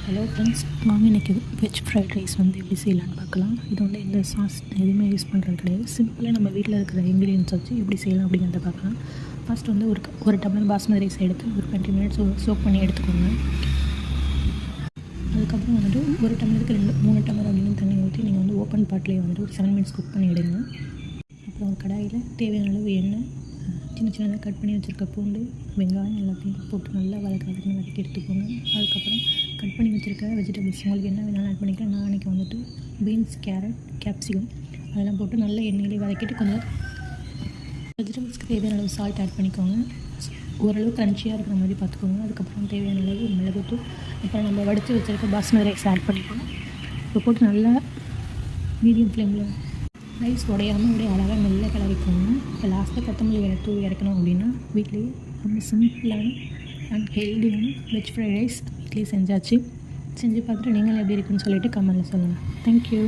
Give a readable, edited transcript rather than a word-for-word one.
Hello friends, வாங்க இன்றைக்கி veg fried rice வந்து எப்படி செய்யலான்னு பார்க்கலாம். இது வந்து எந்த சாஸ் எதுவுமே யூஸ் பண்ணுறது கிடையாது. சிம்பிளாக நம்ம வீட்டில் இருக்கிற இன்க்ரீடியன்ஸ் வச்சு எப்படி செய்யலாம் அப்படிங்கிறத பார்க்கலாம். ஃபஸ்ட் வந்து ஒரு டம்ளர் பாஸ்மதி ரைஸ் எடுத்து ஒரு 20 மினிட்ஸ் சோக் பண்ணி எடுத்துக்கோங்க. அதுக்கப்புறம் வந்துட்டு ஒரு டம்ளருக்கு 3 டம்ளர் அப்படின்னு தண்ணி ஊற்றி நீங்கள் வந்து ஓப்பன் பாட்லேயே வந்துட்டு ஒரு 7 மினிட்ஸ் குக் பண்ணி எடுங்க. அப்புறம் ஒரு கடாயில் தேவையான அளவு எண்ணெய், சின்னதாக கட் பண்ணி வச்சுருக்க பூண்டு, வெங்காயம் எல்லாத்தையும் போட்டு நல்லா வதக்கி எடுத்துக்கோங்க. அதுக்கப்புறம் கட் பண்ணி வச்சுருக்க வெஜிடபிள்ஸ் உங்களுக்கு என்ன வேணாலும் ஆட் பண்ணிக்கலாம். நான் அன்றைக்கி வந்துட்டு பீன்ஸ், கேரட், கேப்சிகம் அதெல்லாம் போட்டு நல்லா எண்ணெயிலே வதக்கிட்டு கொஞ்சம் வெஜிடபிள்ஸ்க்கு தேவையான அளவு சால்ட் ஆட் பண்ணிக்கோங்க. ஓரளவு க்ரன்ச்சியாக இருக்கிற மாதிரி பார்த்துக்கோங்க. அதுக்கப்புறம் தேவையான அளவு மிளகுத்தூள், அப்புறம் நம்ம வடித்து வச்சுருக்க பாஸ்மதி ரைஸ் ஆட் பண்ணிக்கோங்க. இப்போ போட்டு நல்லா மீடியம் ஃப்ளேமில் ரைஸ் உடையாமல் அப்படியே அழகாக மெல்ல கிளறிக்கோங்க. இப்போ லாஸ்ட்டில் கொத்தமல்லி இலை தூவி இறக்கணும் அப்படின்னா வீட்லேயே ரொம்ப சிம்பிளான அண்ட் ஹெல்தியான வெஜ் ஃப்ரைட் ரைஸ் வீட்லேயே செஞ்சு பார்த்துட்டு நீங்களும் எப்படி இருக்குன்னு சொல்லிவிட்டு கமெண்ட்டில் சொல்லுங்கள். தேங்க்யூ.